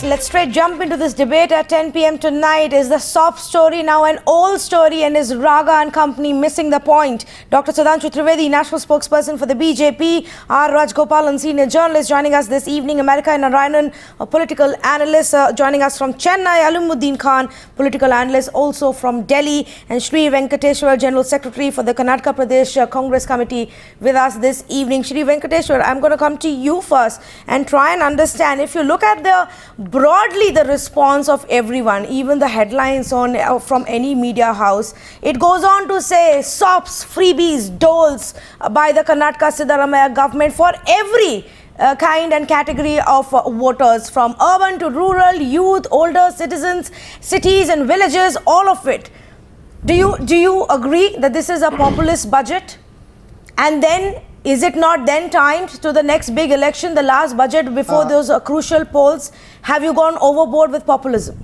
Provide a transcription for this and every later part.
let's straight jump into this debate at 10 p.m. tonight. Is the SOP story now an old story, and is Raga and company missing the point? Dr. Sudhanshu Trivedi, national spokesperson for the BJP, R. Rajgopalan, senior journalist, joining us this evening. America Narayanan, a political analyst, joining us from Chennai. Alimuddin Khan, political analyst, also from Delhi, and Sri Venkateshwar, general secretary for the Karnataka Pradesh Congress Committee, with us this evening. Sri Venkateshwar, I'm going to come to you first and try and understand, if you look at broadly the response of everyone, even the headlines on from any media house, it goes on to say SOPs, freebies, doles by the Karnataka Siddaramaiah government for every kind and category of voters, from urban to rural, youth, older citizens, cities and villages, all of it. Do you agree that this is a populist budget? And then is it not then timed to the next big election, the last budget before those crucial polls? Have you gone overboard with populism?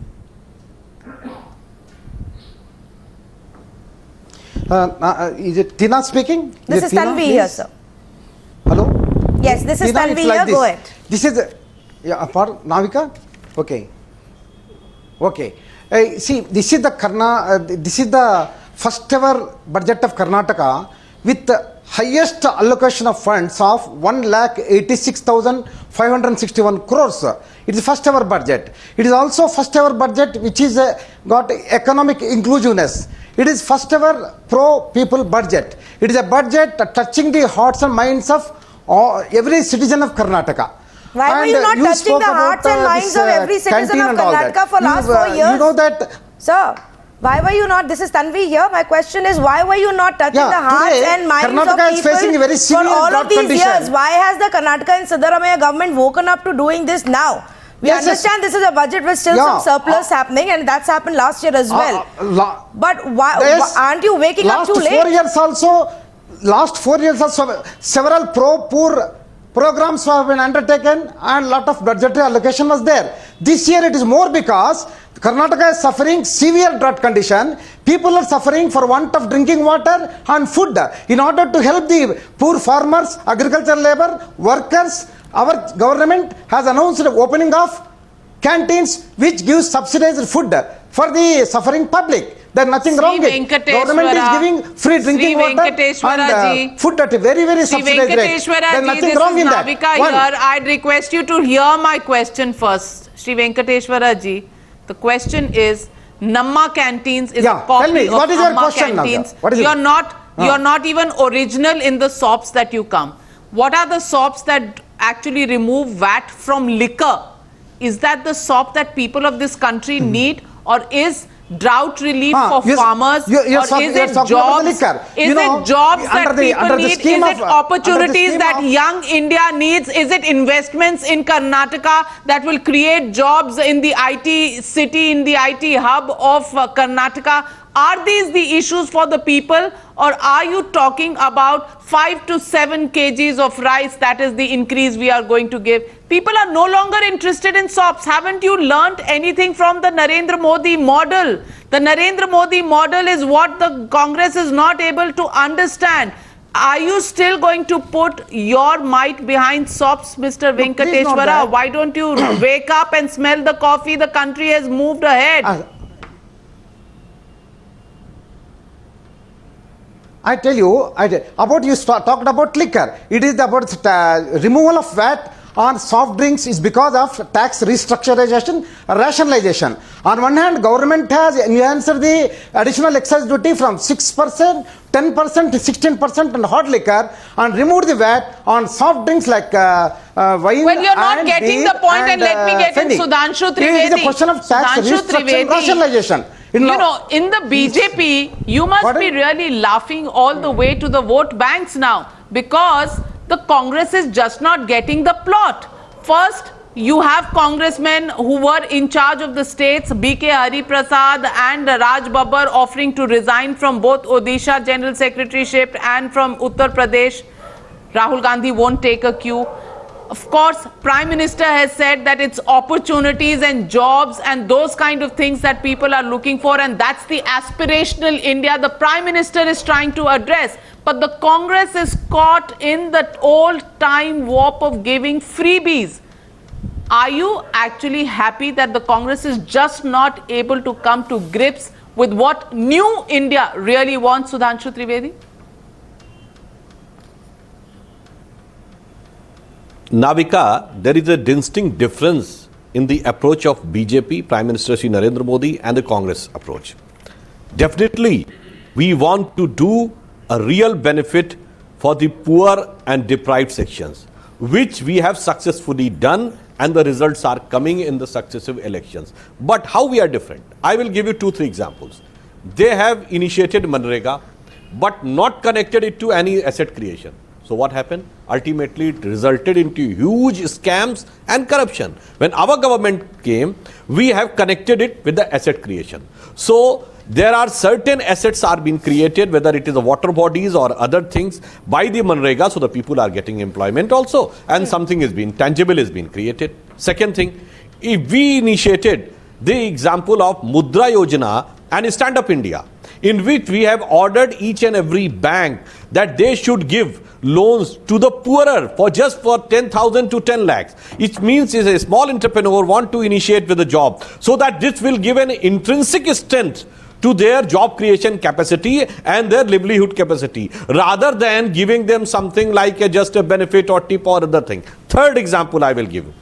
Is it Tina speaking? This is Tanvi here, sir. Hello? Yes, this is Tina, Tanvi here. Go ahead. This is, for Navika? Okay. Okay. See, this is the first ever budget of Karnataka with the highest allocation of funds of 1,86,561 crores. It is first ever budget. It is also first ever budget which is got economic inclusiveness. It is first ever pro people budget. It is a budget touching the hearts and minds of every citizen of Karnataka. Why were you not touching the hearts and minds of every citizen of Karnataka for last 4 years? You know that, sir. Why were you not? This is Tanvi here. My question is, why were you not touching the hearts and minds Karnataka of people is facing a very for all of these condition. years? Why has the Karnataka and Siddaramaiah government woken up to doing this now? We understand this is a budget with still some surplus happening, and that's happened last year as well. But why aren't you waking up too late? Last 4 years also, several poor programs have been undertaken and lot of budgetary allocation was there. This year it is more because Karnataka is suffering severe drought condition. People are suffering for want of drinking water and food. In order to help the poor farmers, agricultural labor, workers, our government has announced the opening of canteens which gives subsidized food for the suffering public. There is nothing wrong with it. Government is giving free drinking water and food at a very, very subsidized rate. There is nothing wrong in that. Here, I'd request you to hear my question first. Sri Venkateshwara ji, the question is, Namma Canteens is a copy of Amma Canteens. You're not even original in the SOPs that you come. What are the SOPs that actually remove VAT from liquor? Is that the SOP that people of this country need, or is drought relief for farmers, or is it jobs? Is it jobs that people need? Is it opportunities that young India needs? Is it investments in Karnataka that will create jobs in the IT city, in the IT hub of Karnataka? Are these the issues for the people, or are you talking about 5 to 7 kgs of rice? That is the increase we are going to give. People are no longer interested in SOPs. Haven't you learnt anything from the Narendra Modi model? The Narendra Modi model is what the Congress is not able to understand. Are you still going to put your might behind SOPs, Mr. Venkateshwara? Why don't you wake up and smell the coffee? The country has moved ahead. I tell you, about you talked about liquor. It is about removal of VAT on soft drinks is because of tax restructurization, rationalization. On one hand, government has enhanced the additional excise duty from 6%, 10% to 16% on hot liquor, and removed the VAT on soft drinks like wine. Well, you're not getting the point, and let me get in Sudhanshu Trivedi. It is a question of tax restructuration, rationalization. You know, in the BJP, you must be really laughing all the way to the vote banks now, because the Congress is just not getting the plot. First, you have congressmen who were in charge of the states, B.K. Hari Prasad and Raj Babbar, offering to resign from both Odisha General Secretaryship and from Uttar Pradesh. Rahul Gandhi won't take a cue. Of course, Prime Minister has said that it's opportunities and jobs and those kind of things that people are looking for, and that's the aspirational India the Prime Minister is trying to address. But the Congress is caught in that old time warp of giving freebies. Are you actually happy that the Congress is just not able to come to grips with what new India really wants, Sudhanshu Trivedi? Navika, there is a distinct difference in the approach of BJP, Prime Minister Shri Narendra Modi, and the Congress approach. Definitely, we want to do a real benefit for the poor and deprived sections, which we have successfully done, and the results are coming in the successive elections. But how we are different? I will give you 2-3 examples. They have initiated Manrega, but not connected it to any asset creation. So what happened? Ultimately, it resulted into huge scams and corruption. When our government came, we have connected it with the asset creation. So there are certain assets are being created, whether it is the water bodies or other things, by the Manrega, so the people are getting employment also, and something is being tangible is being created. Second thing, if we initiated the example of Mudra Yojana and Stand Up India, in which we have ordered each and every bank that they should give loans to the poorer for 10,000 to 10 lakhs. It means is a small entrepreneur want to initiate with a job, so that this will give an intrinsic strength to their job creation capacity and their livelihood capacity, rather than giving them something like just a benefit or tip or other thing. Third example I will give you.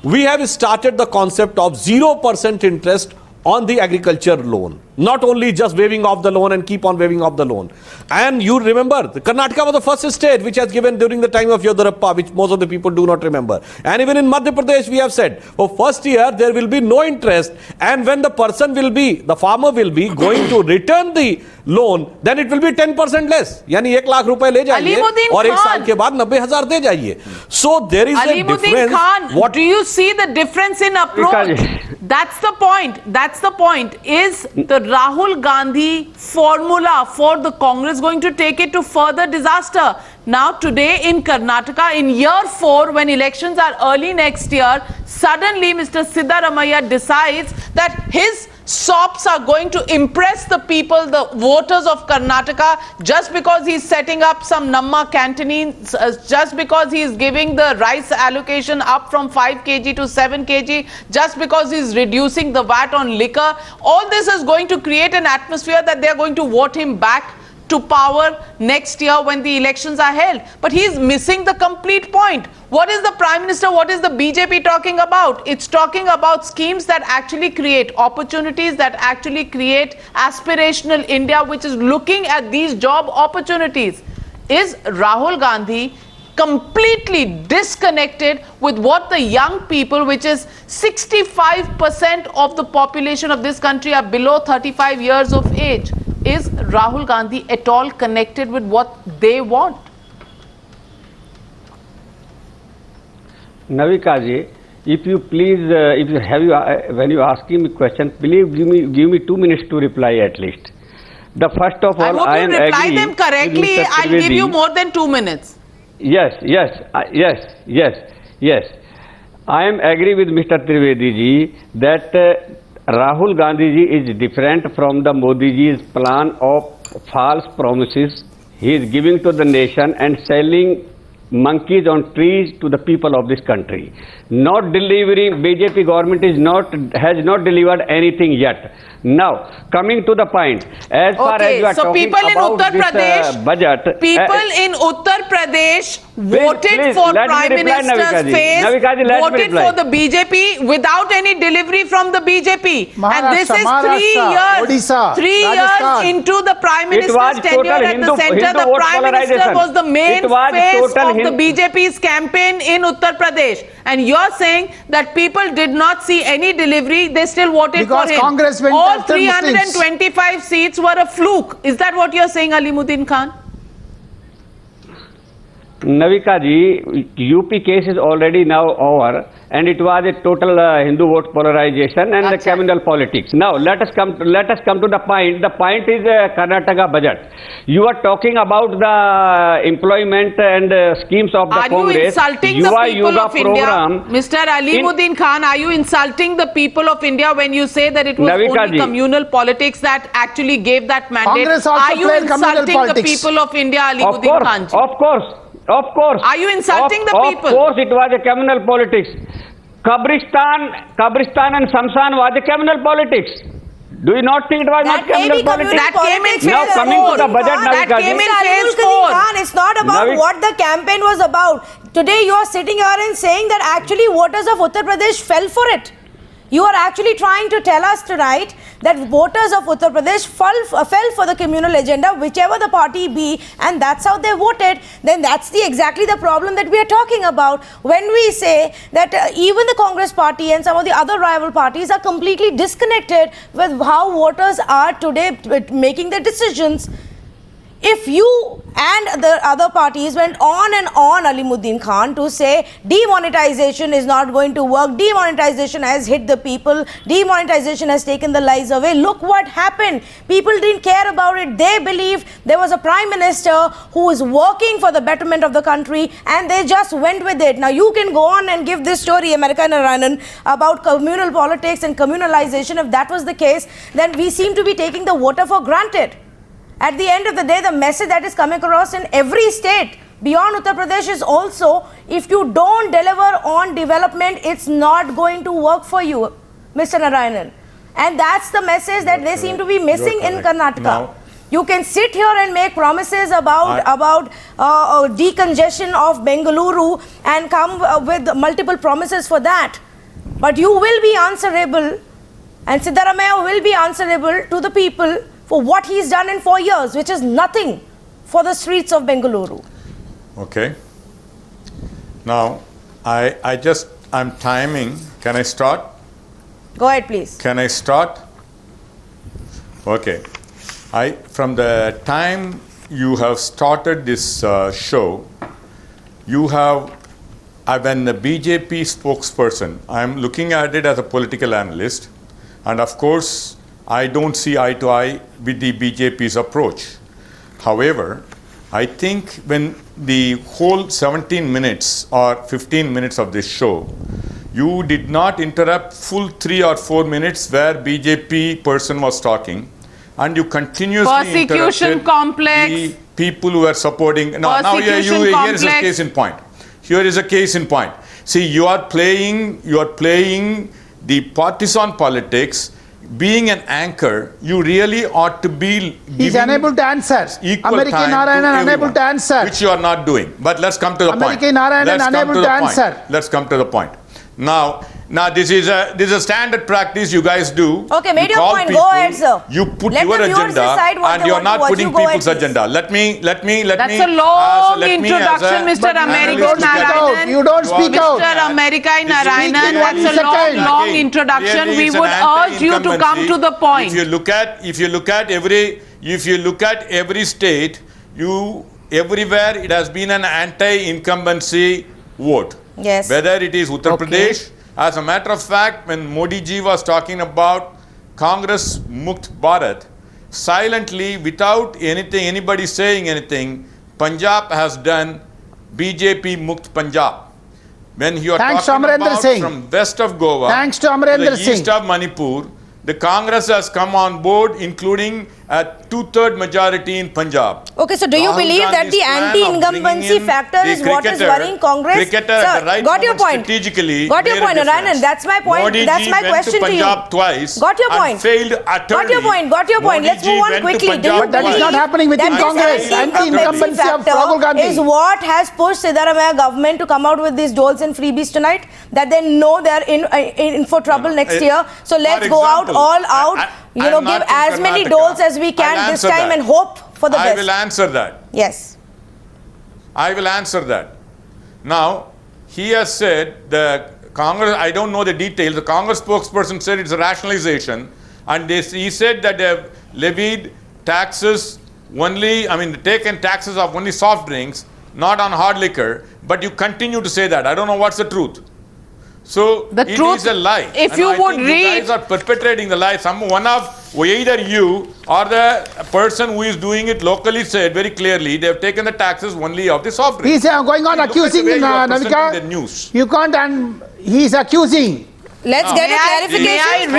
We have started the concept of 0% interest on the agriculture loan. Not only just waiving off the loan and keep on waiving off the loan. And you remember, Karnataka was the first state which has given during the time of Yodurappa, which most of the people do not remember. And even in Madhya Pradesh, we have said, for first year, there will be no interest. And when the person will be, the farmer will be going to return the loan, then it will be 10% less. यानी 1 लाख रुपए ले जाइए और 1 साल के बाद 90,000 दे जाइए. So there is a difference. Khan, what do you see the difference in approach? That's the point. That's the point. Is the Rahul Gandhi formula for the Congress going to take it to further disaster? Now today in Karnataka, in year 4, when elections are early next year, suddenly Mr. Siddaramaiah decides that his SOPs are going to impress the people, the voters of Karnataka, just because he's setting up some Namma canteens, just because he's giving the rice allocation up from 5 kg to 7 kg, just because he's reducing the VAT on liquor. All this is going to create an atmosphere that they're going to vote him back to power next year when the elections are held. But he's missing the complete point. What is the Prime Minister, what is the BJP talking about? It's talking about schemes that actually create opportunities, that actually create aspirational India, which is looking at these job opportunities. Is Rahul Gandhi completely disconnected with what the young people, which is 65% of the population of this country are below 35 years of age? Is Rahul Gandhi at all connected with what they want? Navika ji, if you please, when you ask me question, please give me 2 minutes to reply at least. The first of all, I hope you reply them correctly. I'll give you more than 2 minutes. Yes. I am agree with Mr. Trivedi ji that Rahul Gandhi ji is different from the Modi ji's plan of false promises he is giving to the nation and selling monkeys on trees to the people of this country. Not delivering, BJP government has not delivered anything yet. Now, coming to the point, as far as you are talking about this budget, people in Uttar Pradesh voted for Prime Minister's face, voted for the BJP without any delivery from the BJP. And this is 3 years into the Prime Minister's tenure at the center. The Prime Minister was the main face of the BJP's campaign in Uttar Pradesh. And you're saying that people did not see any delivery, they still voted for him. Congress went all 325 seats were a fluke. Is that what you're saying, Alimuddin Khan? Navika ji, UP case is already now over, and it was a total Hindu vote polarization and the communal politics. Now let us come to the point. The point is Karnataka budget. You are talking about the employment and schemes of the Congress. Are you insulting the people of India? Mr. Alimuddin Khan, are you insulting the people of India when you say that it was only communal politics that actually gave that mandate? Are you insulting the people of India, Alimuddin Khan? Of course. Are you insulting the people? Of course, it was a communal politics. Kabristan and Samsan was the communal politics. Do you not think it was That not may be communal communal politics? That came in politics. Now phase coming to the four. budget, That Navika came ji. in Mr. phase Arul Karim 4. Khan, it's not about Navik- what the campaign was about. Today you are sitting here and saying that actually voters of Uttar Pradesh fell for it. You are actually trying to tell us tonight that voters of Uttar Pradesh fell for the communal agenda, whichever the party be, and that's how they voted. Then that's exactly the problem that we are talking about. When we say that even the Congress party and some of the other rival parties are completely disconnected with how voters are today making their decisions. If you and the other parties went on and on, Alimuddin Khan, to say demonetization is not going to work, demonetization has hit the people, demonetization has taken the lives away, look what happened. People didn't care about it. They believed there was a prime minister who was working for the betterment of the country, and they just went with it. Now you can go on and give this story, America Narayanan, about communal politics and communalization. If that was the case, then we seem to be taking the voter for granted. At the end of the day, the message that is coming across in every state beyond Uttar Pradesh is also, if you don't deliver on development, it's not going to work for you, Mr. Narayanan. And that's the message that they seem to be missing in Karnataka. Now, you can sit here and make promises about decongestion of Bengaluru and come with multiple promises for that. But you will be answerable, and Siddaramaiah will be answerable to the people for what he's done in 4 years, which is nothing for the streets of Bengaluru. okay. Now, I'm timing. Can I start? Go ahead, please. Can I start? Okay. From the time you have started this show, you have, I've been a BJP spokesperson. I'm looking at it as a political analyst. And of course, I don't see eye to eye with the BJP's approach. However, I think when the whole 17 minutes or 15 minutes of this show, you did not interrupt full 3 or 4 minutes where BJP person was talking, and you continuously Persecution interrupted complex. the people who are supporting. Now here is Persecution a case in point. Here is a case in point. See, you are playing the partisan politics. Being an anchor, you really ought to be He's giving unable to answer. equal American time to Narayanan unable everyone, to answer. which you are not doing. But let's come to the point. American Narayanan Let's come unable to the to point. answer. Let's come to the point. Now this is a standard practice you guys do. Okay, made You your call point. people, Go ahead, sir. You put Let your the viewers agenda, decide what and they you are want to not watch. putting You go people's ahead, please. agenda. Let me. That's a long let me as introduction, Mr. but American you don't speak Narayanan. out. You don't speak out. Mr. American This is Narayanan, in 1 that's a second. long Again, introduction. really We it's an would urge you to come to the anti-incumbency. point. If you look at every state, everywhere it has been an anti-incumbency vote. Yes. Whether it is Uttar Pradesh, as a matter of fact, when Modi ji was talking about Congress Mukt Bharat, silently, without anybody saying anything, Punjab has done BJP Mukt Punjab. When you are Thanks to talking Amarendra about Singh. from west of Goa Thanks to to Amarendra the east Singh. of Manipur, the Congress has come on board, including a 2/3 majority in Punjab. Okay, so do you Rahul believe that Gandhi's the plan of anti-incumbency bringing in factor the is what is cricketer- worrying Congress? cricketer at Sir, the right got your moment point. strategically Got your made a point, Narayanan. difference. That's my point. Modi That's ji my went question to to you. Punjab twice Got your and point. failed utterly. Got your point. Got your point. Modi Let's ji move on went to quickly. Do you Punjab But that is believe not happening within that Congress. this Anti-incumbency of factor Rahul Gandhi. is what has pushed Siddaramaiah government to come out with these doles and freebies tonight? That they know they're in for trouble next year. So let's go out example, all out. I'm not Give from as many Karnataka. doles as we can I'll this answer time that. and hope for the I best. will answer that. Yes. I will answer that. Now, he has said the Congress, I don't know the details, the Congress spokesperson said it's a rationalization, and he said that they have levied taxes taken taxes of only soft drinks, not on hard liquor, but you continue to say that. I don't know what's the truth. So The it truth- is a lie. if And you I would think read- you guys are perpetrating the lie. Either you or the person who is doing it locally said very clearly they have taken the taxes only of the soft drinks. He's going on Look at the accusing way you are presenting Navika. the news. You can't, and he's accusing. Let's get a clarification.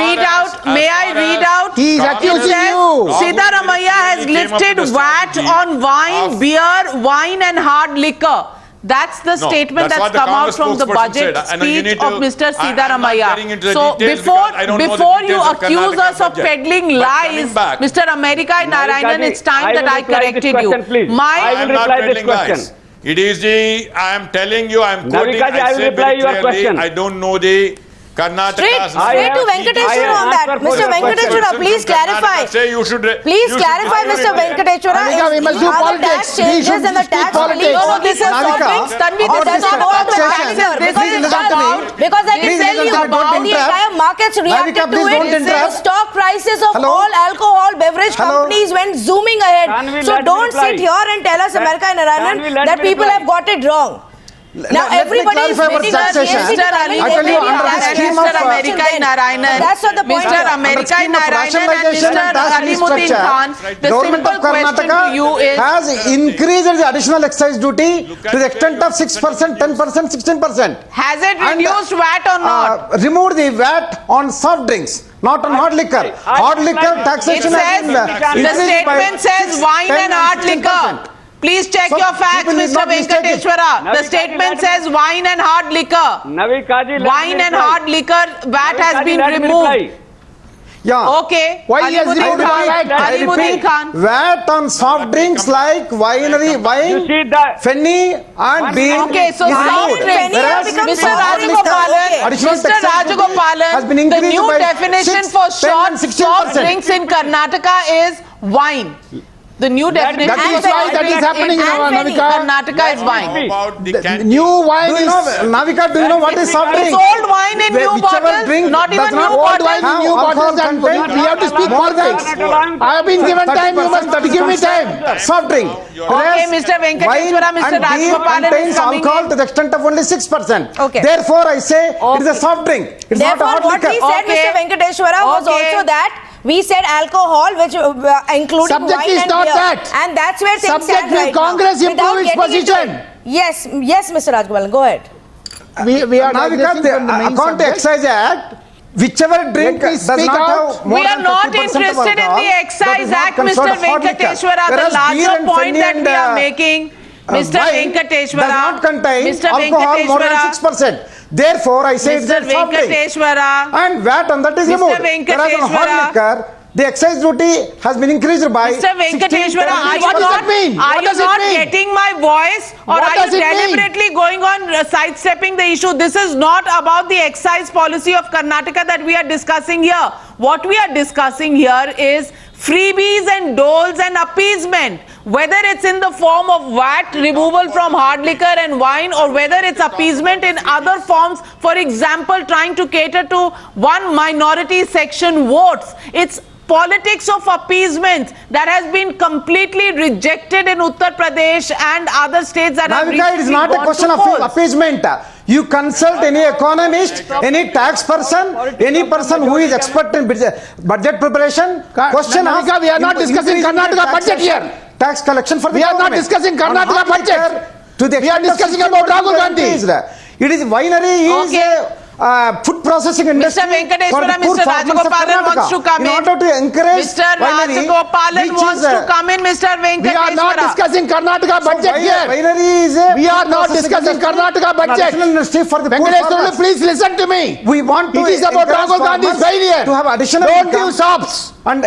May I read out? He's It accusing says you. Siddaramaiah has Rahul Gandhi came up lifted with a VAT strategy on wine, of- beer, wine and hard liquor. That's the No, statement that's what that's the come out Congress from the spokesperson budget said. And you speech need to- of Mr. I'm not Siddharamaiah. getting into the So details before because I don't know the before you details of accuse Karnataka us of budget. peddling But lies, coming back- Mr. America Narayanan, Narika ji, it's time I that will I reply this corrected you. question, please. I My will I'm not reply this peddling question. lies. It is the, I am telling you, I am quoting, Narika ji, I will said reply very your clearly, question. I don't know the Karnataka's... Straight I to have- Venkateshwara I on that. answer for Mr. your question. Venkateshwara, please From Karnataka clarify. say you should... Please you should clarify, decide Mr. it. Venkateshwara. Narika, we must do Are the politics. tax We changes should and the speak tax politics. relief? No, this is Narika, not Tanvi, all this this is not about the taxation. taxes. This Please is listen to me. about, Because I can Please tell listen you to me, don't how the interrupt. entire markets reacted Narika, to please it. don't The interrupt. stock prices of Hello? all alcohol beverage Hello? companies went zooming ahead. Tanvi, So let me don't reply. sit here and tell us, Let- America and Tanvi, Narayanan, let that me people reply. have got it wrong. Now Let me everybody is clarify about waiting for taxation. GST to come in. I They tell may you, be under the taxed scheme Mr. of, America America Narayanan, That's not the point. Mr. here. America scheme of Narayanan and rationalization Mr. and tax Alimuddin restructure, Khan, the Government simple of question to you is, has increased the additional excise duty to the extent of 6%, 10%, 16%. has it And, reduced VAT or not? Removed the VAT on soft drinks, not on hard liquor. I- Hard liquor It taxation says, has been the increased by statement says 6, wine 10 and hard 16%. liquor. Please check So your facts, people is Mr. not mistaken. Venkateshwara. The Navika ji, statement let me- says wine and hard liquor. Navika ji, let me Wine and reply. hard liquor VAT has Navika ji, been let me removed. reply. Yeah. Okay. Why he has Alimuddin removed Khan. VAT? I Alimuddin repeat, Khan. VAT on soft drinks like winery, You wine, see that? Fenny and beer Okay, so is soft removed. drinks. Whereas becomes Mr. hard liquor. Rajagopalan, Okay. Additional Mr. taxation has Rajagopalan, been the increased new by definition 6, for 10 short and soft 16%. drinks in Karnataka is wine. The new definition that is for why soft that is drinks happening in now, Navika. Karnataka is How wine. about the The canteen? new wine Do you is know, Navika, do you know what is soft drink? It's old wine in new Whichever bottles, drink not does even not new old bottles. wine in have new alcohol bottles and content, we have to speak more than politics. I have been given time, you must 30% give me is time. considered soft drink. Okay, Mr. Venkateshwara, Wine Mr. and beer Rajagopalan is contains coming alcohol in. to the extent of only 6%. Okay. Therefore, I say it is a soft drink. It's not a Therefore, hard what we liquor. said, Okay. Mr. Venkateshwara, was Okay. also that we said alcohol, which including Subject wine is and not beer. that. And that's where things Subject stand will right Congress now. improve Without its getting into position. it. Yes, Mr. Rajagopalan, go ahead. We are Now, because digressing the from the main account to subject. excise act, whichever drink Let me does speak not out. have more We are than not 30% of interested in alcohol, the that Excise is not Act, considered Mr. hard liquor. Venkateshwara. The Whereas beer larger and point Fenny that and, we are making, Mr. wine Venkateshwara. does not contain Mr. alcohol more than Venkateshwara. 6%. Therefore, I say it's Mr. a soft drink. Venkateshwara. And VAT on that is Mr. removed. Whereas on hard Venkateshwara. liquor, the excise duty has been increased by Mr. Venkateshwara, are you What does not, it mean? are What you does it not mean? getting my voice, or What are does you it mean? deliberately going on sidestepping the issue? This is not about the excise policy of Karnataka that we are discussing here. What we are discussing here is freebies and doles and appeasement, whether it's in the form of VAT removal from hard liquor and wine, or whether it's appeasement in other forms, for example trying to cater to one minority section votes. It's politics of appeasement that has been completely rejected in Uttar Pradesh and other states that have Navika, it is recently not a gone question to of polls. appeasement. You consult any economist, any tax person, any person who is expert in budget preparation. Question of Navika, we are not discussing increasing the Karnataka budget taxation, here. Tax collection for the We are not government. discussing On Karnataka hard budget. liquor, to the We are extent of discussing 60% about Rahul Gandhi. increased. It is winery is Okay. a food processing industry Venkateshwara, for the poor Mr. farmers of Rajagopalan wants to Karnataka. come In in. order to encourage Mr. winery, Rajagopalan which wants is to come in, Mr. We are not Venkateshwara. discussing Karnataka budget here. Winery is a We are food not processing discussing industry, Karnataka budget. national industry for the poor Venkateshwara, farmers. please listen to me. We want to It is about encourage Rahul Gandhi's farmers failure. to have additional Don't income. give sops. And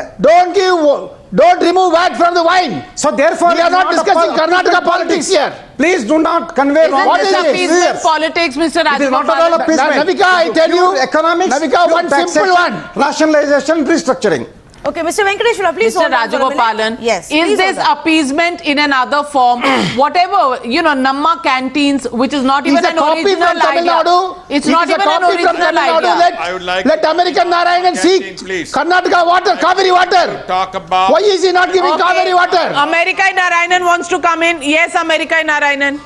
Don't remove VAT from the wine. so therefore We are it is not discussing a Karnataka politics here. Please do not convey wrong What Isn't is this it? appeasement Yes. politics, Mr. It is not at all Rajagopalan? appeasement. Navika, I tell Pure you, economics, Navika, pure one simple taxation, one. rationalization, restructuring. Okay, Mr. Venkateshwara, please Mr. hold on for a minute. Rajagopalan, Yes. is please this hold on. appeasement in another form? Whatever, Namma canteens, which is not even It's a an copy original from Tamil idea. Nadu. It's It not is a even an copy from original Tamil Nadu. idea. I would like Let to- American Narayanan Canteen, seek please. Karnataka water, Kaveri water. Talk about Why is he not giving Okay. Kaveri water? America Narayanan wants to come in. Yes, America Narayanan.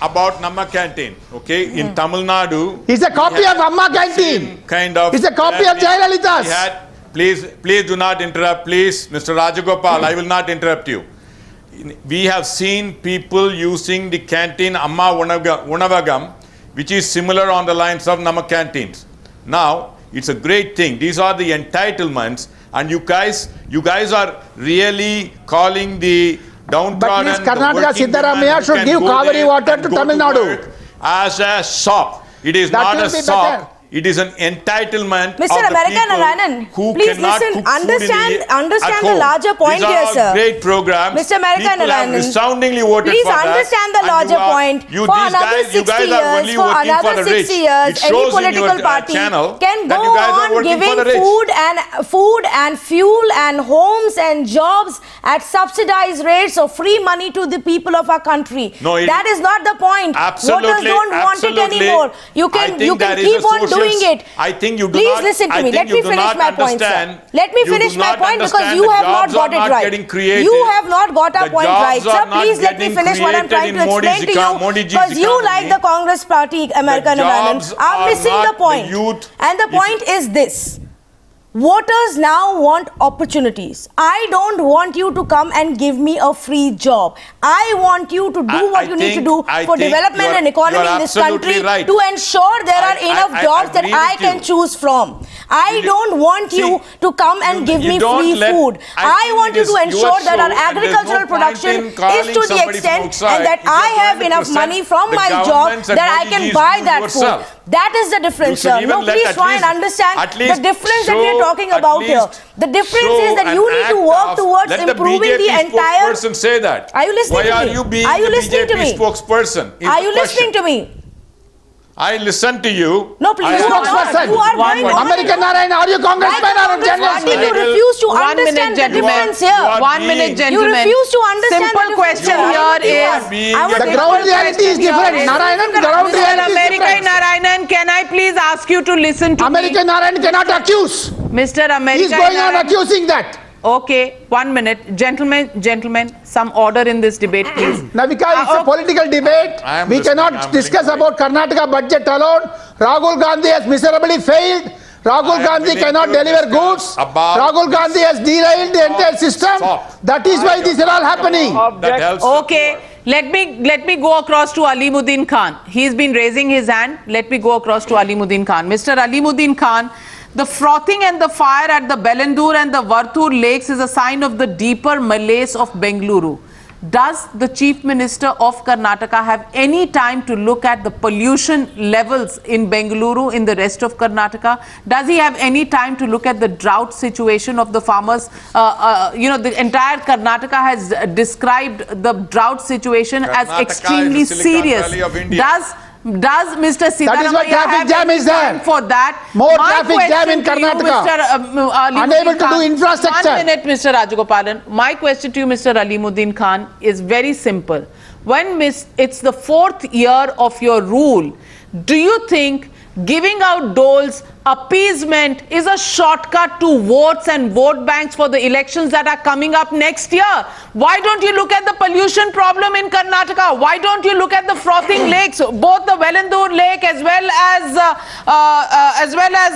Namma Canteen. Okay, in Tamil Nadu. It's a copy of Amma Canteen. Same kind of. It's a copy of Jayalalitha's. We had- Please do not interrupt, please, Mr. Rajagopal. I will not interrupt you. We have seen people using the canteen Amma Unavagam, which is similar on the lines of Namma canteens. Now, it's a great thing. These are the entitlements, and you guys are really calling the downtrodden. But please, the Karnataka working Siddaramaiah women who should can give go Kaveri there water and to go Tamil Nadu. work as a SOP. It is That not will a be SOP. better. It is an entitlement Mr. of the American people Narayanan, who please cannot listen, cook food understand at the home. larger point These are here, all sir. great programs. Mr. American People have Narayanan, resoundingly voted please for that. understand the And larger point. You, For these another guys, you 60 guys are only years, for working for another the rich. 60 years, It any shows in political your party channel can that go you guys are on working giving for the rich. food and fuel and homes and jobs at subsidized rates or free money to the people of our country. No, that is not the point. Absolutely, Voters don't want it absolutely. anymore. You I can think there is keep a on social- doing it. I think you do Please not- listen to I me. think Let me you do finish not my point, sir. understand- Let me you do finish my not point because understand you the have not jobs got are it not right. getting created. You have not got our The point right, jobs sir. are not Please let me getting finish what I'm trying created to in explain to you Modi's because you, economy. like the Congress party, American The Narayanan, jobs are are missing not the point. the youth. And the point is this. Voters now want opportunities. I don't want you to come and give me a free job. I want you to do what you need to do for development and economy in this country to ensure there are enough jobs that I can choose from. I don't want you to come and give me free food. I want you to ensure that our agricultural production is to the extent and that I have enough money from my job that I can buy that food. That is the difference, sir. No, please try and understand the difference that we are talking about here. The difference is that you need to work towards improving the entire. Spokesperson say that. Are you listening Why to me? are you being Are you the listening to BJP me? spokesperson? is Are the you listening question. to me? I listen to you. No, please. I You are understand. not. You are One going minute. on. American Narayan, are you congressman or a Party, journalist? you refuse to 1 minute, understand the gentlemen. difference here. You are 1 minute, being- gentlemen. You refuse to understand Simple the question difference. here You are is. being I a- would The take ground one reality is question different. here. Narayanan, ground Mr. reality is American different. Narayanan, can I please ask you to listen to American Narayan cannot accuse. me? Mr. He American is going on Narayanan. accusing that. Okay, 1 minute. Gentlemen, some order in this debate, please. Navika, it's a political debate. I am We listening. cannot I am discuss willing about Karnataka budget alone. Rahul Gandhi has miserably failed. I Rahul am Gandhi willing cannot to deliver discuss goods. about Rahul Gandhi has derailed the entire system. Stop. That is why this is all happening. That helps. Okay, let me go across to Alimuddin Khan. He's been raising his hand. Let me go across to Alimuddin Khan. Mr. Alimuddin Khan, the frothing and the fire at the Belandur and the Varthur lakes is a sign of the deeper malaise of Bengaluru. Does the Chief Minister of Karnataka have any time to look at the pollution levels in Bengaluru, in the rest of Karnataka? Does he have any time to look at the drought situation of the farmers? The entire Karnataka has described the drought situation as Karnataka extremely is the Silicon serious. Valley of India. Does Mr. That is why Siddaramaiah traffic have jam any is there. time for that? More My traffic jam question in to you, Karnataka. Mr. Alimuddin Unable to do Khan. infrastructure. 1 minute, Mr. Rajagopalan. My question to you, Mr. Alimuddin Khan, is very simple. It's the 4th year of your rule, do you think giving out doles, appeasement is a shortcut to votes and vote banks for the elections that are coming up next year? Why don't you look at the pollution problem in Karnataka? Why don't you look at the frothing lakes, both the Velandur lake as well as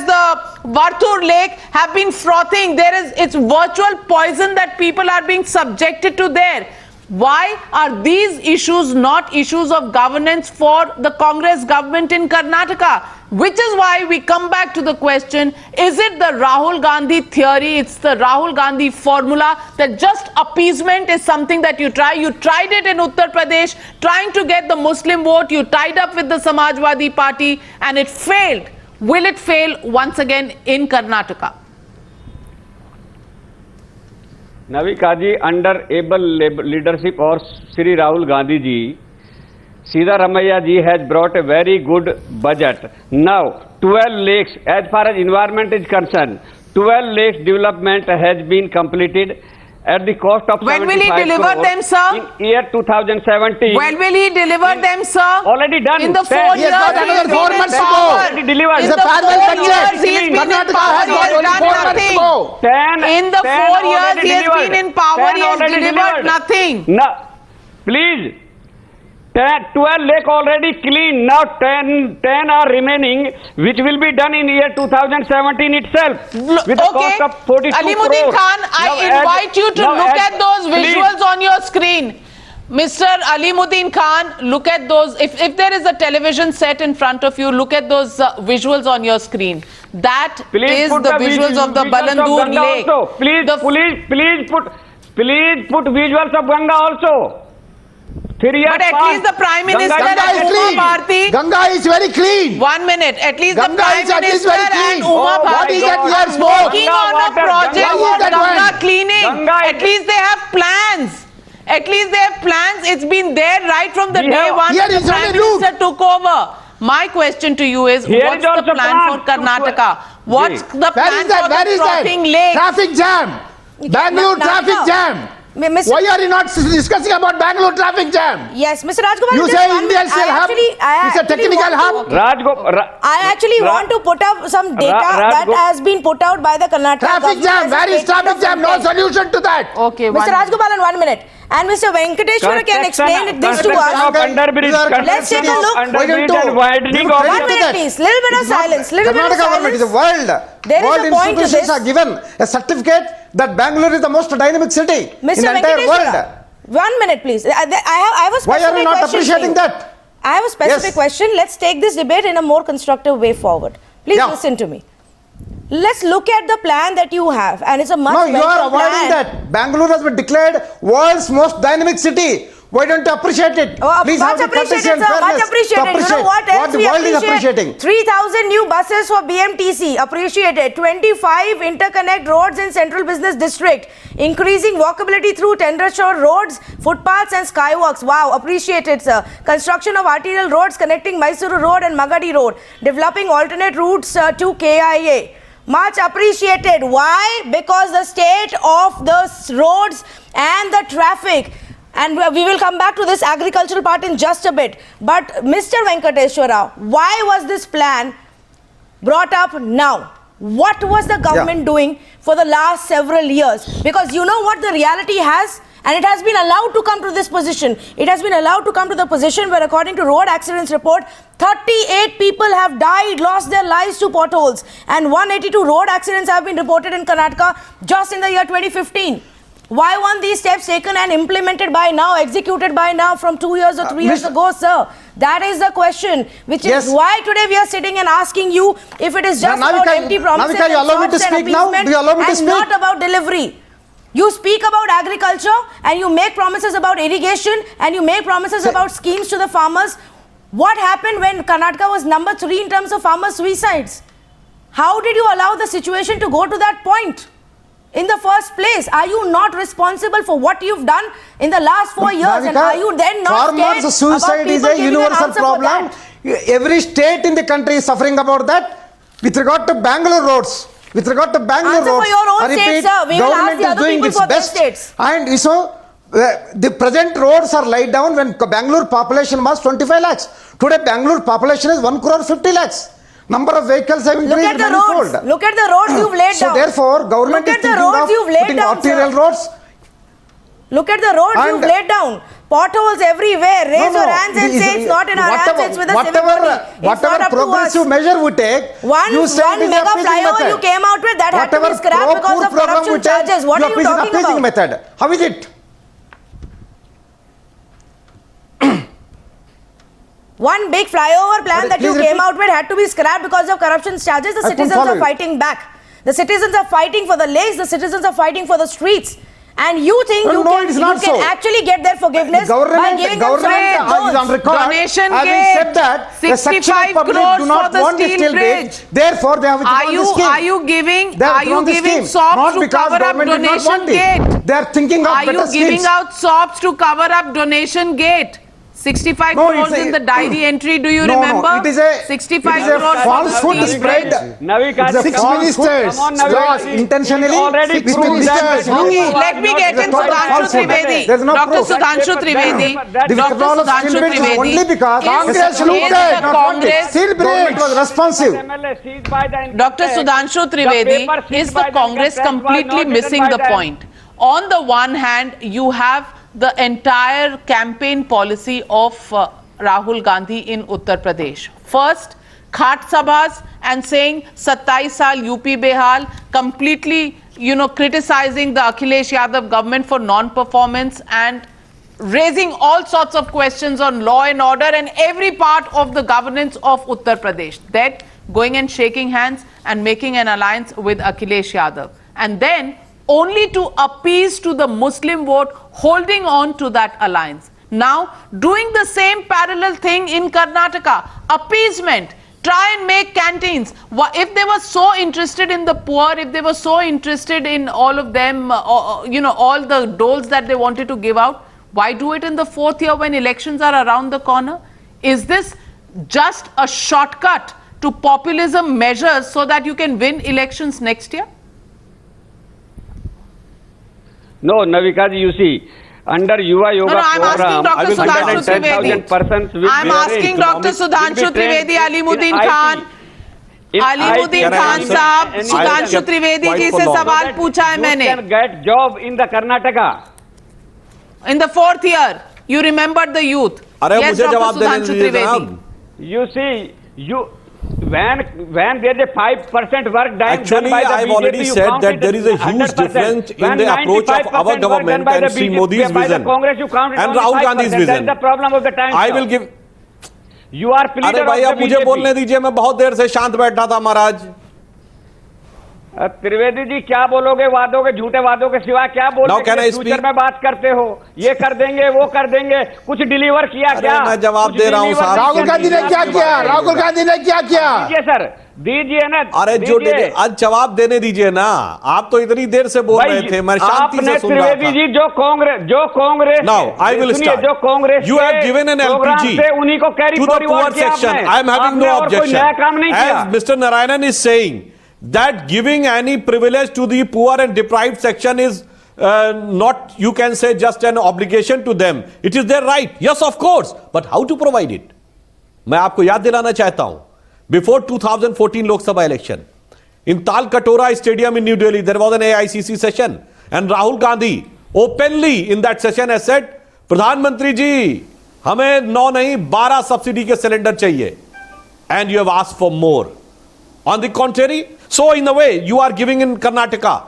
the Varthur lake have been frothing? It's virtual poison that people are being subjected to there. Why are these issues not issues of governance for the Congress government in Karnataka? Which is why we come back to the question, is it the Rahul Gandhi theory, it's the Rahul Gandhi formula that just appeasement is something that you try? You tried it in Uttar Pradesh, trying to get the Muslim vote, you tied up with the Samajwadi Party and it failed. Will it fail once again in Karnataka? Navika ji, under able leadership of Sri Rahul Gandhi ji, Siddaramaiah ji has brought a very good budget. Now, 12 lakes, as far as environment is concerned, 12 lakes development has been completed at the cost of When will he 75 deliver crore them, sir? in year 2017. When will he deliver them, sir? Already done. In the 4 He years, has got another he's been 4 in months to power. go. Already delivered. In It's a the farewell 4 budget. years, he's been in Karnataka power, has he got has only done 4 months to nothing. go. 10 In the 4 years already he has delivered. been in power, 10 he has already delivered nothing. No, please. 12 lake already clean. Now 10 are remaining, which will be done in year 2017 itself. With a cost of 42 Alimuddin crore. Khan, I invite you to look at those visuals on your screen. Mr. Alimuddin Khan, look at those. If there is a television set in front of you, look at those visuals on your screen. That Please is put the visuals of the visuals Balandur Ganga lake. also. Please put. Please put visuals of Ganga also. 3 years But at past, least the Prime Minister Ganga Ganga and is Uma clean. Bharti. Ganga is very clean. 1 minute. At least Ganga the Prime is at least Minister very clean. and Uma Oh my Bharti God. are Smoke. working Ganga on a water, project Ganga for water. Ganga cleaning. Ganga At least they have plans. At least they have plans. It's been there right from the We day have- one Here the is Prime only look. Minister took over. My question to you is, Here what's is the also plan for plan to- Karnataka? What's Ji. the Where plan is that? for Where the is trotting that? lake? Traffic jam. Bangalore Now, traffic jam. Mr. Why are you not discussing about Bangalore traffic jam? Yes, Mr. Rajgopal. You just say one India minute. still hub? It's a actually technical want hub? to- I actually want to put up some data that has been put out by the Karnataka Traffic government jam. as a Where is statement traffic of jam? No intent. solution to that. Okay, Mr. Rajgopal, in 1 minute. And Mr. Venkateshwara can explain this to us. Let's take a look. Underbridge and widening of 1 minute, please. Little bit of silence. Little bit of Karnataka government is a silence. world. There is World a point to institutions this. are given a certificate that Bangalore is the most dynamic city in Mr. the entire world. Venkateshwara, 1 minute, please. I have a specific Why are you not question for appreciating you. that? I have a specific Yes. question. Let's take this debate in a more constructive way forward. Please Yeah. listen to me. Let's look at the plan that you have, and it's a much No, you are better avoiding plan. that. Bangalore has been declared world's most dynamic city. Why don't you appreciate it? Oh, Please much have the courtesy appreciated, and sir. Much fairness to appreciated. You know what else the we world is appreciating. 3,000 new buses for BMTC. Appreciated. 25 interconnect roads in Central Business District. Increasing walkability through tender shore roads, footpaths and skywalks. Wow. Appreciated, sir. Construction of arterial roads connecting Mysuru Road and Magadi Road. Developing alternate routes to KIA. Much appreciated. Why? Because the state of the roads and the traffic. And we will come back to this agricultural part in just a bit. But Mr. Venkateshwara, why was this plan brought up now? What was the government doing for the last several years? Because you know what the reality has, and it has been allowed to come to this position. It has been allowed to come to the position where, according to road accidents report, 38 people have died, lost their lives to potholes, and 182 road accidents have been reported in Karnataka just in the year 2015. Why weren't these steps taken and implemented by now, executed by now from 2 years or 3 years Mr. ago, sir? That is the question, which Yes. is why today we are sitting and asking you if it is just Now, about Navika, empty promises Navika, you and allow me to thoughts and speak now? appeasement Do you allow me to and speak? not about delivery. You speak about agriculture and you make promises about irrigation and you make promises about schemes to the farmers. What happened when Karnataka was number 3 in terms of farmer suicides? How did you allow the situation to go to that point? In the first place, are you not responsible for what you've done in the last 4 years? And Navika, are you then not farmers' scared suicide about is people a giving an universal answer for problem. that? Every state in the country is suffering about that. With regard to Bangalore roads, with regard to Bangalore Answer for roads, your own I state, repeat, sir. We will ask government the is other doing people its for their best. states. And so, the present roads are laid down when Bangalore population was 25 lakhs. Today, Bangalore population is 1 crore 50 lakhs. Number of vehicles have Look increased at the manifold. roads. Look at the roads you've laid So down. therefore, government Look is at the thinking roads of you've laid putting down, arterial sir. roads. Look at the roads And- you've laid down. Potholes everywhere. Raise your hands and say it's not in our hands, it's with the civic body. It's not whatever up to us. progressive measure we take, One you say it is mega appeasing flyover method. you came out with that had to be Whatever scrapped because pro-poor of program corruption we take, charges. What are you appease talking appeasing about? method. How is it? One big flyover plan But that you please came repeat. out with had to be scrapped because of corruption charges. The I couldn't citizens follow are you. fighting back. The citizens are fighting for the lakes. The citizens are fighting for the streets. And you think No, you no, can, it's you not can so. actually get their forgiveness by Government giving them some is on loans. record Donation having gate, said that the section 65 of public crores do not for the want the steel steel bridge. bridge. Therefore, they have withdrawn the scheme. Are you giving They have are you withdrawn the giving scheme. sops Not to because cover up government did not donation want it. gate? They are thinking of Are better you giving schemes. out sops to cover up donation gate? 65 No, crores it's a- in the diary entry, do you No, remember? no, it is a 65 it is a crores falsehood for the steel spread. bridge. Navika, It's a Six falsehood. ministers. Come on, Lost Navika. intentionally. He already with proved this- that. Okay, let me get in Total Sudhanshu falsehood. Trivedi. There is no Dr. proof. Sudhanshu Trivedi. That- The Dr. withdrawal of Sudhanshu steel bridge is Trivedi. only because Congress the section looked did at not want it. Congress- Steel Government bridge. was responsive. MLA seized by the Dr. income Sudhanshu tax. Trivedi, The paper is seized the by Congress income tax was completely not missing written the by them. point? On the one hand, you have the entire campaign policy of Rahul Gandhi in Uttar Pradesh. First, Khat Sabhas and saying 27 saal UP Behal, completely, criticizing the Akhilesh Yadav government for non-performance and raising all sorts of questions on law and order and every part of the governance of Uttar Pradesh. That going and shaking hands and making an alliance with Akhilesh Yadav. And then only to appease to the Muslim vote, holding on to that alliance. Now, doing the same parallel thing in Karnataka, appeasement, try and make canteens. If they were so interested in the poor, if they were so interested in all of them, all the doles that they wanted to give out, why do it in the fourth year when elections are around the corner? Is this just a shortcut to populism measures so that you can win elections next year? No, Navika ji, you see, under Yuva Yoga I'm program, asking Dr. Sudhanshu Trivedi. persons will I'm be asking arranged. Dr. Sudhanshu Will be trained Trivedi, Alimuddin in Khan. IT. Alimuddin Khan साहब, सुधांशु त्रिवेदी जी से सवाल पूछा है मैंने. You can get job in the Karnataka. In the fourth year, you remembered the youth. अरे Yes, मुझे Dr. जवाब देने Sudhanshu दीजिए Trivedi. जनाब. You see, when there is a 5% work done Actually, by the I've BJP, already you said count that it there is a huge 100%. difference in When the approach of 95% our work done government by the and Sri BJP, Modi's by the vision Congress, you count it and only Rahul 5%. Gandhi's That is vision. the problem of the time. I will give. You are leader अरे of भाई the अब मुझे BJP. बोलने दीजिए, मैं बहुत देर से शांत बैठा था महाराज. त्रिवेदी जी क्या बोलोगे, वादों के झूठे वादों के सिवा क्या Now बोलोगे? can I future speak? में बात करते हो, ये कर देंगे वो कर देंगे, कुछ डिलीवर किया अरे क्या? मैं जवाब कुछ दे रहा हूं deliver साहब. राहुल गांधी ने क्या किया? राहुल गांधी ने क्या किया? दीजिए सर, दीजिए ना. अरे जो दीजिए. आज जवाब देने दीजिए ना. आप तो इतनी देर से बोल रहे थे, मैं शांति आपने से सुन रहा त्रिवेदी था. जी जो कांग्रेस Now I will सुनिए, start. जो Congress You have given an programme LPG से उन्हीं को carry to the poor forward किया section. आपने. I am having no आपने और कोई नया काम नहीं objection. किया. As Mr. Narayanan is saying that giving any privilege to the poor and deprived section is not, you can say, just an obligation to them. It is their right. Yes, of course. But how to provide it? मैं आपको याद दिलाना चाहता हूं. Before 2014 Lok Sabha election, in Talkatora Stadium in New Delhi, there was an AICC session, and Rahul Gandhi openly in that session has said, प्रधानमंत्री जी, हमें 9 नहीं 12 subsidy के सिलेंडर चाहिए. And you have asked for more. On the contrary, so in a way, you are giving in Karnataka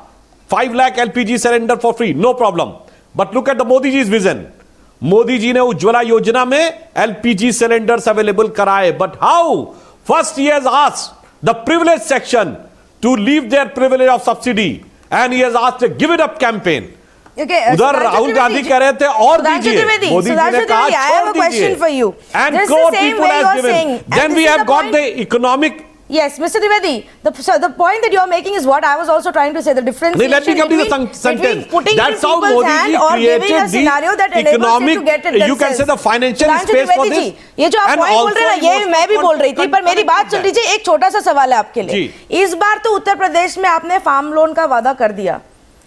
5 lakh LPG cylinder for free, no problem. But look at the Modi ji's vision. Modi ji ने उज्ज्वला योजना में LPG cylinders available कराए. But how? First he has asked the privileged section to leave their privilege of subsidy, and he has asked a give it up campaign. Okay, उधर राहुल गांधी कह रहे थे और दीजिए. मोदी जी ने कहा I have a question for you. And This is crore the same people way you has are given. saying. And Then this we is have the got point- the economic. Yes, Mr. Trivedi, the point that you are making is what I was also trying to say. The difference Let me complete the between sentence. putting That's in how people's Modi hand ji or giving a created scenario that the enables them economic, to get it you can say the themselves. financial Sudhanshu space for Trivedi this. जी, ये जो आप And point बोल रहे हैं also ना, ये he मैं भी was बोल रही थी, पर मेरी बात सुन that. लीजिए. एक छोटा सा सवाल है आपके लिए. इस बार तो उत्तर प्रदेश में आपने फार्म लोन का वादा कर दिया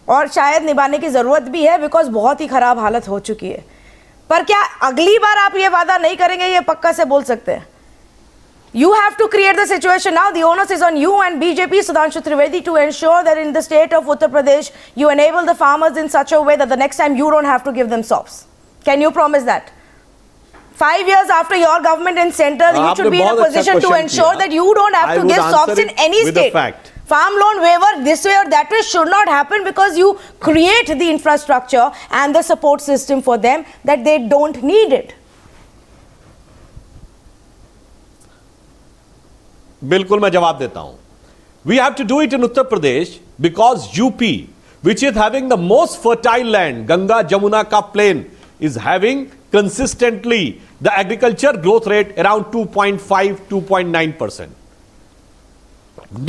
और शायद निभाने की जरूरत भी है, बिकॉज बहुत ही खराब हालत हो चुकी है. पर क्या अगली बार आप ये वादा नहीं करेंगे, ये पक्का से बोल सकते हैं? You have to create the situation now. The onus is on you and BJP, Sudhanshu Trivedi, to ensure that in the state of Uttar Pradesh, you enable the farmers in such a way that the next time you don't have to give them sops. Can you promise that? 5 years after your government in center, you should be in a position to ensure that you don't have to give sops in any state. Farm loan waiver this way or that way should not happen, because you create the infrastructure and the support system for them that they don't need it. बिल्कुल मैं जवाब देता हूं. We have to do it in Uttar Pradesh because UP, which is having the most fertile land, Ganga Jamuna ka plain, is having consistently the agriculture growth rate around 2.5-2.9%.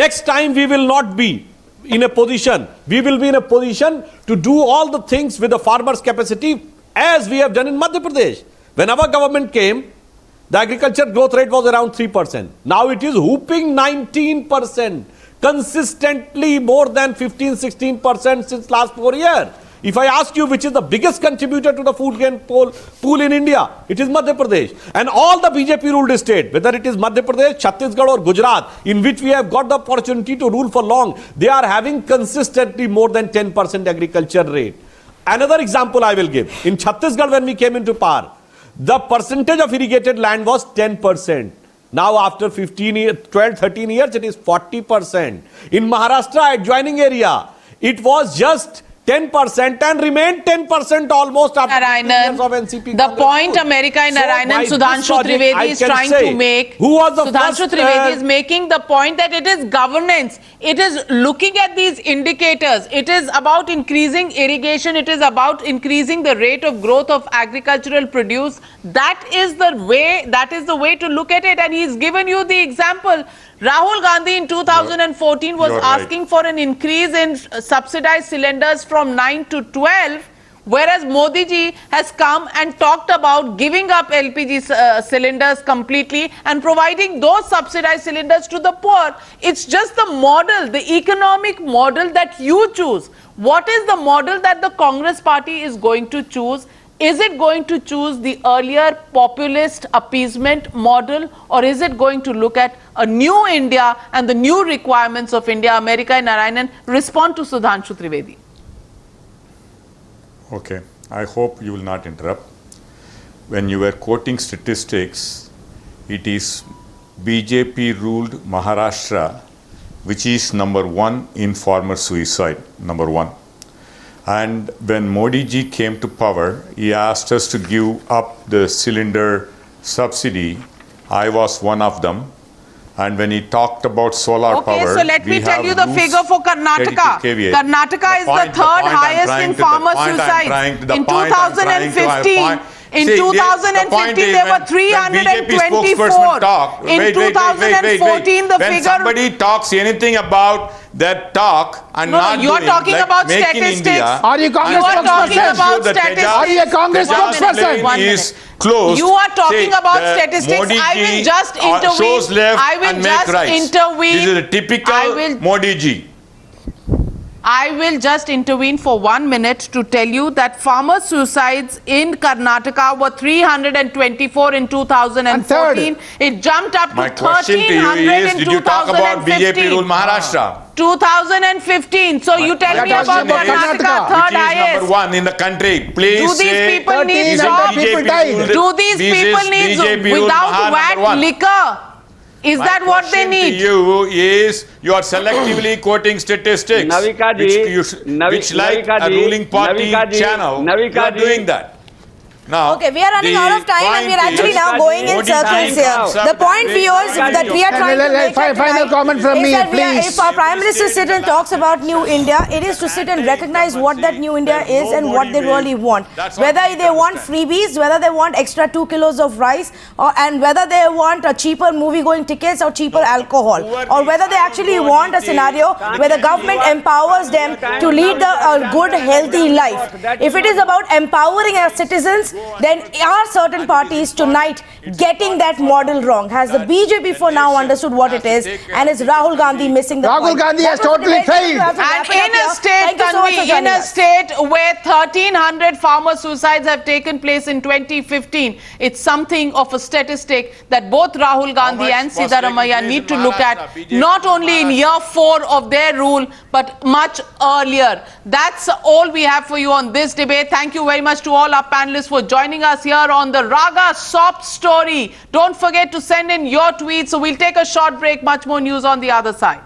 Next time we will not be in a position, we will be in a position to do all the things with the farmers' capacity as we have done in Madhya Pradesh. When our government came, the agriculture growth rate was around 3%. Now it is whooping 19%, consistently more than 15-16% since last 4 years. If I ask you which is the biggest contributor to the food grain pool in India, it is Madhya Pradesh. And all the BJP ruled state, whether it is Madhya Pradesh, Chhattisgarh or Gujarat, in which we have got the opportunity to rule for long, they are having consistently more than 10% agriculture rate. Another example I will give. In Chhattisgarh, when we came into power, the percentage of irrigated land was 10%. Now after 15 years, 12, 13 years, it is 40%. In Maharashtra, adjoining area, it was just 10% and remained 10% almost after 15 Narayanan, years of NCP. the Congress point rule. America and So Narayanan by this Sudhanshu logic, Trivedi I is can trying say, to make, who was the Sudhanshu first, Trivedi is making the point that it is governance. It is looking at these indicators. It is about increasing irrigation. It is about increasing the rate of growth of agricultural produce. That is the way to look at it. And he's given you the example. Rahul Gandhi in 2014 was You're right. asking for an increase in subsidized cylinders from 9 to 12, whereas Modi ji has come and talked about giving up LPG cylinders completely and providing those subsidized cylinders to the poor. It's just the model, the economic model that you choose. What is the model that the Congress party is going to choose? Is it going to choose the earlier populist appeasement model, or is it going to look at a new India and the new requirements of India? America and Narayanan, respond to Sudhanshu Trivedi. Okay, I hope you will not interrupt. When you were quoting statistics, it is BJP ruled Maharashtra, which is number 1 in farmer suicide, number 1. And when Modi ji came to power, he asked us to give up the cylinder subsidy. I was one of them. And when he talked about solar power, Okay, so let me tell you the figure for Karnataka. 32 kVA. Karnataka is the third highest in farmer suicides. In 2015, in 2015 there were 324. In 2014 the when figure... somebody talks anything about that talk and No, not you are doing, talking like about making statistics. India, Are you Congress and talking tells you about that statistics? Tejas- Are you a Congress Tejas spokesperson? plane 1 is minute. closed. You are talking Say, about the statistics. Modi I will ji just intervene. shows left I will and make just right. intervene. This is a typical I will- Modi ji. I will just intervene for 1 minute to tell you that farmer suicides in Karnataka were 324 in 2014. It jumped up to My question to you 1300 is, in did you talk about BJP rule 2015. Maharashtra? 2015. So you tell My me about question is, Karnataka, third which is number highest. 1 in the country. Please Do these say, people need is it jobs? People BJP died. ruled- Do these this is people need BJP ruled without Mahar VAT number 1. liquor? Is My that what they question need? to you is, you are selectively quoting statistics, Navika ji, which like Navika a ji, ruling party Navika ji, channel, Navika you are ji. doing that. Now, Okay, we are running out of time and we are point actually is- now going in Modi circles ji here. comes up The point, with- viewers, that we are trying to make Final tonight comment from is me, that please. if our Prime Minister sit and talks about New India, it is to sit and recognize what that New India is and what they really want. Whether they want freebies, whether they want extra 2 kilos of rice, and whether they want a cheaper movie-going tickets or cheaper alcohol, or whether they actually want a scenario where the government empowers them to lead a good, healthy life. If it is about empowering our citizens, then are certain parties tonight getting that model wrong? Has the BJP for now understood what it is, and is Rahul Gandhi missing the point? Rahul Gandhi has That was the totally debate. We failed. have to wrap And it up in a here. state, Thank you so much for Tanvi, in joining a us. state where 1,300 farmer suicides have taken place in 2015, it's something of a statistic that both Rahul Gandhi much and was taken Siddaramaiah place need in to look at, Maharashtra, BJP not only in year 4 of their rule, but much earlier. That's all we have for you on this debate. Thank you very much to all our panelists for joining us here on the Raga Sob Story. Don't forget to send in your tweets. So we'll take a short break. Much more news on the other side.